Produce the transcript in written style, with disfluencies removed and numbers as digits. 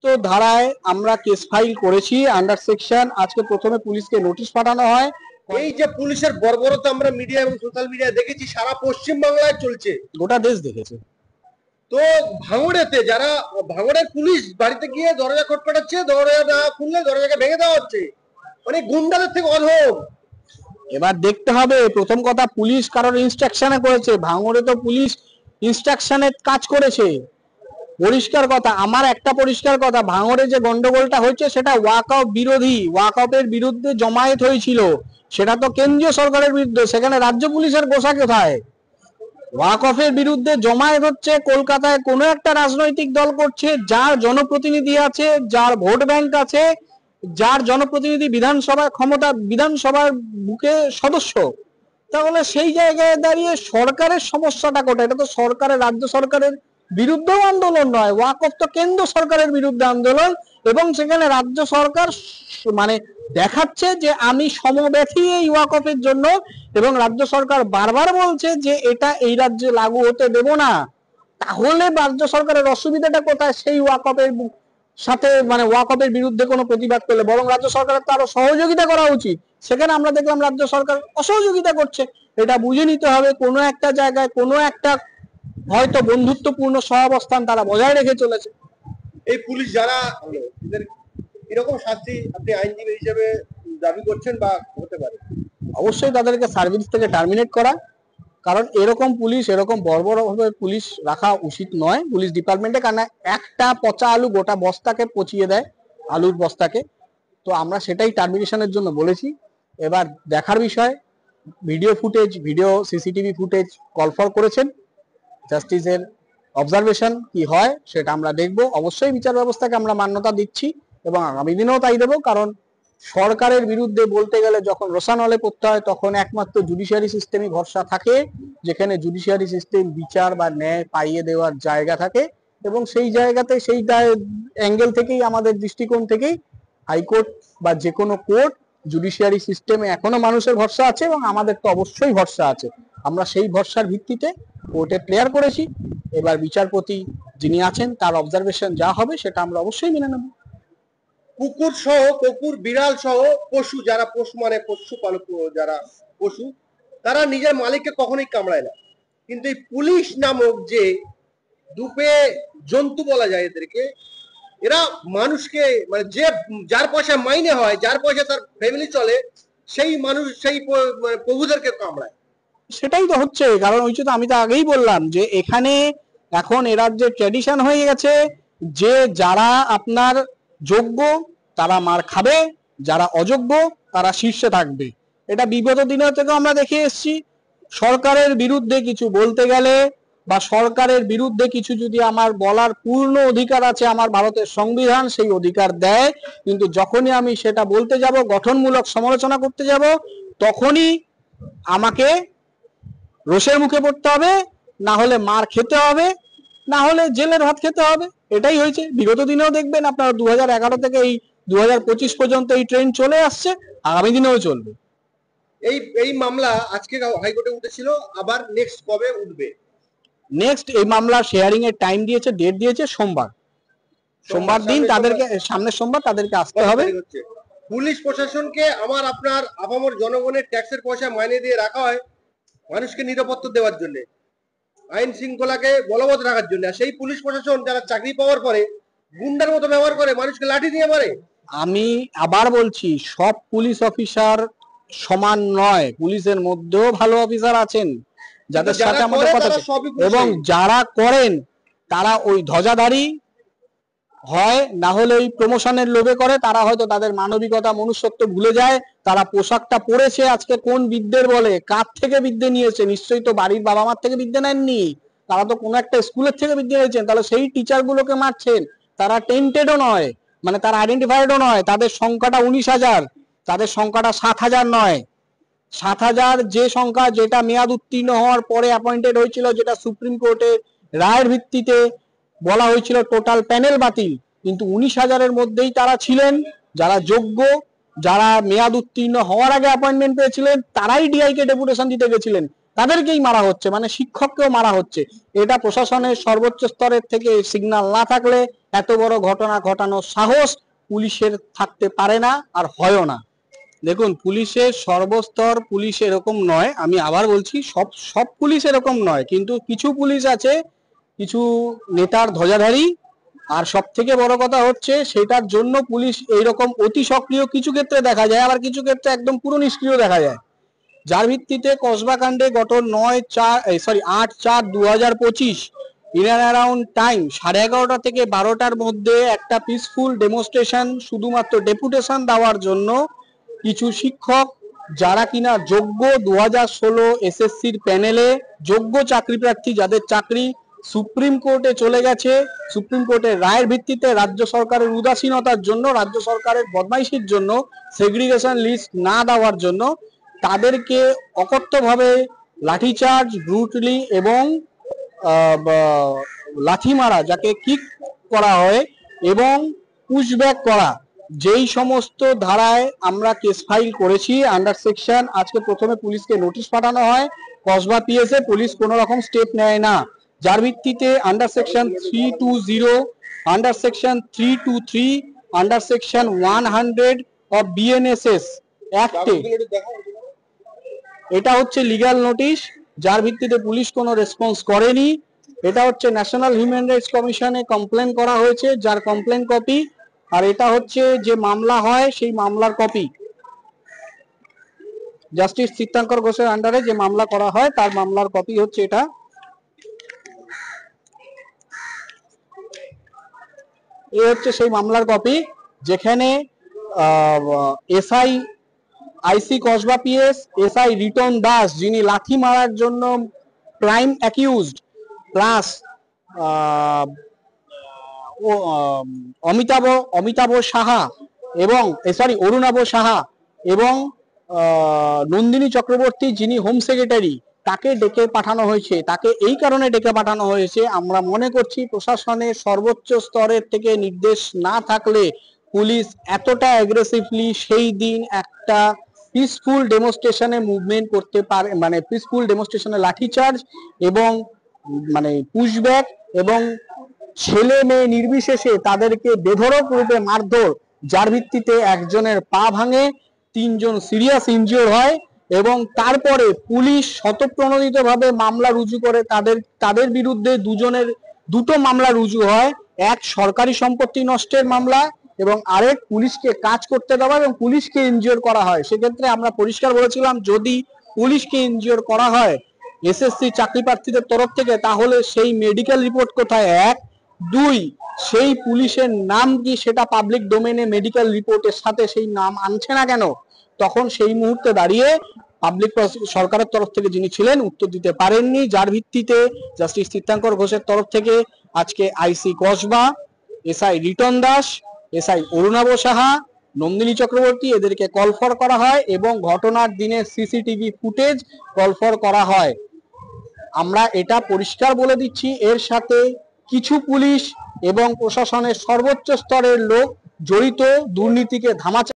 তো ধারায় আমরা কেস ফাইল করেছি আন্ডার সেকশন। আজকে প্রথমে পুলিশকে নোটিশ পাঠানো হয়। এই যে পুলিশের বর্বরতা আমরা মিডিয়া এবং সোশ্যাল মিডিয়া দেখেছি, সারা পশ্চিম বাংলায় চলছে, গোটা দেশ দেখেছে। তো ভাঙড়েতে যারা ভাঙড়ের পুলিশ বাড়িতে গিয়ে দরজা খটখটাচ্ছে, দরজা না খুললে দরজাকে ভেঙে দেওয়া হচ্ছে, মানে গুন্ডাদের থেকে অধম। এবার দেখতে হবে, প্রথম কথা পুলিশ কারোর ইনস্ট্রাকশনে করেছে? ভাঙড়ে তো পুলিশ ইনস্ট্রাকশনে কাজ করেছে। পরিষ্কার কথা, আমার একটা পরিষ্কার কথা, ভাঙড়ে যে গন্ডগোলটা হয়েছে সেটা ওয়াকআউট বিরোধী, ওয়াকআউটের বিরুদ্ধে জমায়েত হয়েছিল, সেটা তো কেন্দ্রীয় সরকারের বিরুদ্ধে, সেখানে রাজ্য পুলিশের গোসা কোথায়? ওয়াকফের বিরুদ্ধে জমায়েত হচ্ছে কলকাতায় কোনো একটা রাজনৈতিক দল করছে, যার জনপ্রতিনিধি আছে, যার ভোট ব্যাংক আছে, যার জনপ্রতিনিধি বিধানসভার ক্ষমতা, বিধানসভার বুকে সদস্য। তাহলে সেই জায়গায় দাঁড়িয়ে সরকারের সমস্যাটা কোথায়? এটা তো সরকারের, রাজ্য সরকারের বিরুদ্ধেও আন্দোলন নয়, ওয়াকফ তো কেন্দ্র সরকারের বিরুদ্ধে আন্দোলন। এবং সেখানে রাজ্য সরকার মানে দেখাচ্ছে যে আমি সমব্যথী এই ওয়াকফের জন্য, এবং রাজ্য সরকার বারবার বলছে যে এটা এই রাজ্যে লাগু হতে দেব না। তাহলে রাজ্য সরকারের অসুবিধাটা কোথায়? সেই ওয়াকফের সাথে মানে ওয়াকফের বিরুদ্ধে কোনো প্রতিবাদ করলে বরং রাজ্য সরকারের তো আরো সহযোগিতা করা উচিত। সেখানে আমরা দেখলাম রাজ্য সরকার অসহযোগিতা করছে। এটা বুঝে নিতে হবে, কোনো একটা জায়গায় কোনো একটা হয়তো বন্ধুত্বপূর্ণ সহাবস্থান তারা বজায় রেখে চলেছে। এই পুলিশ যারা এরকম শাস্তি আপনি আইনজীবী হিসেবে দাবি করছেন বা হতে পারে? অবশ্যই তাদেরকে সার্ভিস থেকে টার্মিনেট করা, কারণ এরকম পুলিশ, এরকম বর্বরভাবে পুলিশ রাখা উচিত নয় পুলিশ ডিপার্টমেন্টে। কারণ একটা পচা আলু গোটা বস্তাকে পচিয়ে দেয়, আলুর বস্তাকে। তো আমরা সেটাই টার্মিনেশনের জন্য বলেছি। এবার দেখার বিষয়, video footage, video CCTV footage call for করেছেন, জাস্টিসের অবজারভেশন কি হয় সেটা আমরা দেখব। অবশ্যই বিচার ব্যবস্থাকে আমরা মান্যতা দিচ্ছি এবং আগামী দিনেও তাই দেবো। কারণ সরকারের বিরুদ্ধে বলতে গেলে যখন রোশানলে পড়তে হয়, তখন একমাত্র জুডিশিয়ারি সিস্টেমই ভরসা থাকে, যেখানে জুডিশিয়ারি সিস্টেম বিচার বা ন্যায় পাইয়ে দেওয়ার জায়গা থাকে। এবং সেই জায়গাতে, সেই অ্যাঙ্গেল থেকেই, আমাদের দৃষ্টিকোণ থেকেই হাইকোর্ট বা যে কোনো কোর্ট, জুডিশিয়ারি সিস্টেমে এখনো মানুষের ভরসা আছে এবং আমাদের তো অবশ্যই ভরসা আছে। আমরা সেই ভরসার ভিত্তিতে কোর্টে প্রেয়ার করেছি। এবার বিচারপতি যিনি আছেন তার অবজারভেশন যা হবে সেটা আমরা অবশ্যই মেনে নেব। কুকুর সহ, কুকুর বিড়াল সহ পশু যারা, পশু মানে পশু পালক যারা পশু, তারা নিজের মালিককে কখনোই কামড়ায় না। কিন্তু এই পুলিশ নামক যে দুপে জন্তু বলা যায় এদেরকে, এরা মানুষকে মানে যে যার পয়সা মাইনে হয়, যার পয়সা তার ফ্যামিলি চলে, সেই মানুষ সেই প্রভুদেরকে কামড়ায়। সেটাই তো হচ্ছে। কারণ ওই তো আমি তো আগেই বললাম যে এখানে এখন এরা যে ট্র্যাডিশন হয়ে গেছে যে যারা আপনার যোগ্য তারা মার খাবে, যারা অযোগ্য তারা শীর্ষে থাকবে। এটা বিগত দিনের থেকে আমরা দেখে এসেছি। সরকারের বিরুদ্ধে কিছু বলতে গেলে বা সরকারের বিরুদ্ধে কিছু যদি আমার বলার পূর্ণ অধিকার আছে, আমার ভারতের সংবিধান সেই অধিকার দেয়, কিন্তু যখনই আমি সেটা বলতে যাব, গঠনমূলক সমালোচনা করতে যাব, তখনই আমাকে রোষের মুখে পড়তে হবে, না হলে মার খেতে হবে, না হলে জেলের ভাত খেতে হবে। এটাই হয়েছে। বিগত দিনেও দেখবেন আপনারা 2011 থেকে এই 2025 পর্যন্ত এই ট্রেন্ড চলে আসছে, আগামী দিনেও চলবে। এই মামলা আজকে হাইকোর্টে উঠেছিল, আবার নেক্সট কবে উঠবে? নেক্সট এই মামলার শেয়ারিং এর টাইম দিয়েছে, ডেট দিয়েছে সোমবার দিন তাদেরকে, সামনের সোমবার তাদেরকে আসতে হবে। পুলিশ প্রশাসনকে আমার আপনার আপামর জনগণের ট্যাক্সের পয়সা মাইনে দিয়ে রাখা হয় মানুষকে নিরাপত্তা দেওয়ার জন্য, আইন শৃঙ্খলাকে বলবৎ রাখার জন্য। আর সেই পুলিশ প্রশাসন যারা চাকরি পাওয়ার পরে গুন্ডার মতো ব্যবহার করে, মানুষকে লাঠি দিয়ে মারে। আমি আবার বলছি, সব পুলিশ অফিসার সমান নয়, পুলিশের মধ্যেও ভালো অফিসার আছেন যাদের সাথে আমাদের কথা, এবং যারা করেন তারা ওই ধ্বজাধারী হয়, না হলে ওই প্রমোশনের লোভে করে। তারা হয়তো তাদের মানবিকতা, মনুষ্যত্ব ভুলে যায়। তারা পোশাকটা পরেছে আজকে কোন বিদ্যের বলে, কার থেকে বিদ্যে নিয়েছে? নিশ্চয়ই তো বাড়ির বাবা মার থেকে বিদ্যে নেননি, তারা তো কোনো একটা স্কুলের থেকে বিদ্যে নিয়েছেন। তাহলে সেই টিচার গুলোকে মারছেন, তারা টেন্টেডও নয়, মানে তারা আইডেন্টিফাইডও নয়। তাদের সংখ্যাটা 19,000, তাদের সংখ্যাটা 7,000 নয়। 7,000 যে সংখ্যা, যেটা মেয়াদ উত্তীর্ণ হওয়ার পরে অ্যাপয়েন্টেড হয়েছিল, যেটা সুপ্রিম কোর্টের রায়ের ভিত্তিতে বলা হয়েছিল টোটাল প্যানেল বাতিল, কিন্তু 19,000-এর মধ্যেই তারা ছিলেন যারা যোগ্য, যারা মেয়াদ উত্তীর্ণ হওয়ার আগে অ্যাপয়েন্টমেন্ট পেয়েছিলেন, তারাই ডিআই কে ডেপুটেশন দিতে গেছিলেন। তাদেরকেই মারা হচ্ছে, মানে শিক্ষককেও মারা হচ্ছে। এটা প্রশাসনের সর্বোচ্চ স্তরের থেকে সিগন্যাল না থাকলে এত বড় ঘটনা ঘটানোর সাহস পুলিশের থাকতে পারে না, আর হয়ও না। দেখুন, পুলিশের সর্বস্তর পুলিশ এরকম নয়, আমি আবার বলছি, সব পুলিশ এরকম নয়, কিন্তু কিছু পুলিশ আছে, কিছু নেতার ধ্বজাধারী। আর সব থেকে বড় কথা হচ্ছে সেটার জন্য পুলিশ এইরকম অতি সক্রিয় কিছু ক্ষেত্রে দেখা যায়, আবার কিছু ক্ষেত্রে একদম পুরো নিষ্ক্রিয় দেখা যায়। যার ভিত্তিতে কসবা কাণ্ডে গত 8/4/2025 ইন অ্যান্ড অ্যারাউন্ড টাইম 11:30 থেকে 12টার মধ্যে একটা পিসফুল ডেমনস্ট্রেশন শুধুমাত্র ডেপুটেশন দেওয়ার জন্য কিছু শিক্ষক, যারা কিনা যোগ্য 2016 এসএসসির প্যানেলে যোগ্য চাকরি প্রার্থী, যাদের চাকরি সুপ্রিম কোর্টে চলে গেছে, সুপ্রিম কোর্টের রায়ের ভিত্তিতে রাজ্য সরকারের উদাসীনতার জন্য, রাজ্য সরকারের বদমাইশির জন্য, সেগ্রিগেশন লিস্ট না দেওয়ার জন্য, তাদেরকে অকথ্যভাবে লাঠিচার্জ, ব্রুটালি এবং লাথি মারা, যাকে কিক করা হয়, এবং পুশব্যাক করা, যেই সমস্ত ধারায় আমরা কেস ফাইল করেছি আন্ডার সেকশন। আজকে প্রথমে পুলিশকে নোটিশ পাঠানো হয়, কসবা পিএসএ পুলিশ কোনো রকম স্টেপ নেয় না, যার ভিত্তিতে under section 320, under section 323, under section 100 of BNSS অ্যাক্টে এটা হচ্ছে লিগ্যাল নোটিশ, যার ভিত্তিতে পুলিশ কোনো রেসপন্স করেনি। এটা হচ্ছে ন্যাশনাল হিউম্যান রাইটস কমিশনে কমপ্লেন করা হয়েছে, যার কমপ্লেন কপি, আর এটা হচ্ছে যে মামলা হয় সেই মামলার কপি। জাস্টিস চিত্তাঙ্কর ঘোষের আন্ডারে যে মামলা করা হয় তার মামলার কপি হচ্ছে এটা। এই হচ্ছে সেই মামলার কপি, যেখানে SI IC Kasba PS SI Riton Das, যিনি লাথি মারার জন্য prime accused, plus Amitabha Saha এবং অরুণাভ সাহা এবং নন্দিনী চক্রবর্তী, যিনি হোম সেক্রেটারি, তাকে ডেকে পাঠানো হয়েছে। তাকে এই কারণে ডেকে পাঠানো হয়েছে, আমরা মনে করছি প্রশাসনের সর্বোচ্চ স্তরের থেকে নির্দেশ না থাকলে পুলিশ এতটা অ্যাগ্রেসিভলি সেই দিন একটা পিসফুল ডেমনস্ট্রেশনে মুভমেন্ট করতে পারে, মানে পিসফুল ডেমনস্ট্রেশনে লাঠিচার্জ এবং মানে পুশব্যাক এবং ছেলে মেয়ে নির্বিশেষে তাদেরকে বেধড়ক রূপে মারধর, যার ভিত্তিতে একজনের পা ভাঙে, 3 জন সিরিয়াস ইনজিওর হয়, এবং তারপরে পুলিশ স্বতঃপ্রণোদিতভাবে মামলা রুজু করে তাদের বিরুদ্ধে দুটো মামলা রুজু হয়, এক সরকারি সম্পত্তি নষ্টের মামলা এবং আরেক পুলিশকে কাজ করতে দেওয়া এবং পুলিশকে ইনজিওর করা হয়। সেক্ষেত্রে আমরা পরিষ্কার বলেছিলাম, যদি পুলিশকে ইনজিওর করা হয় এসএসসি চাকরি প্রার্থীদের তরফ থেকে, তাহলে সেই মেডিকেল রিপোর্ট কোথায়, 1, 2 সেই পুলিশের নাম কি সেটা পাবলিক ডোমেনে মেডিকেল রিপোর্টের সাথে সেই নাম আনছে না কেন? তখন সেই মুহূর্তে দাঁড়িয়ে পাবলিক সরকারের তরফ থেকে যিনি ছিলেন উত্তর দিতে পারেননি, যার ভিত্তিতে জাস্টিস চিত্তাঙ্কর ঘোষের তরফ থেকে আজকে IC Kasba, SI Riton Das, SI Arunabha Saha, Nandini Chakraborty, এদেরকে কল ফর করা হয় এবং ঘটনার দিনের সিসিটিভি ফুটেজ কল ফর করা হয়। আমরা এটা পরিষ্কার বলে দিচ্ছি, এর সাথে কিছু পুলিশ এবং প্রশাসনের সর্বোচ্চ স্তরের লোক জড়িত, দুর্নীতিকে ধামাচাপা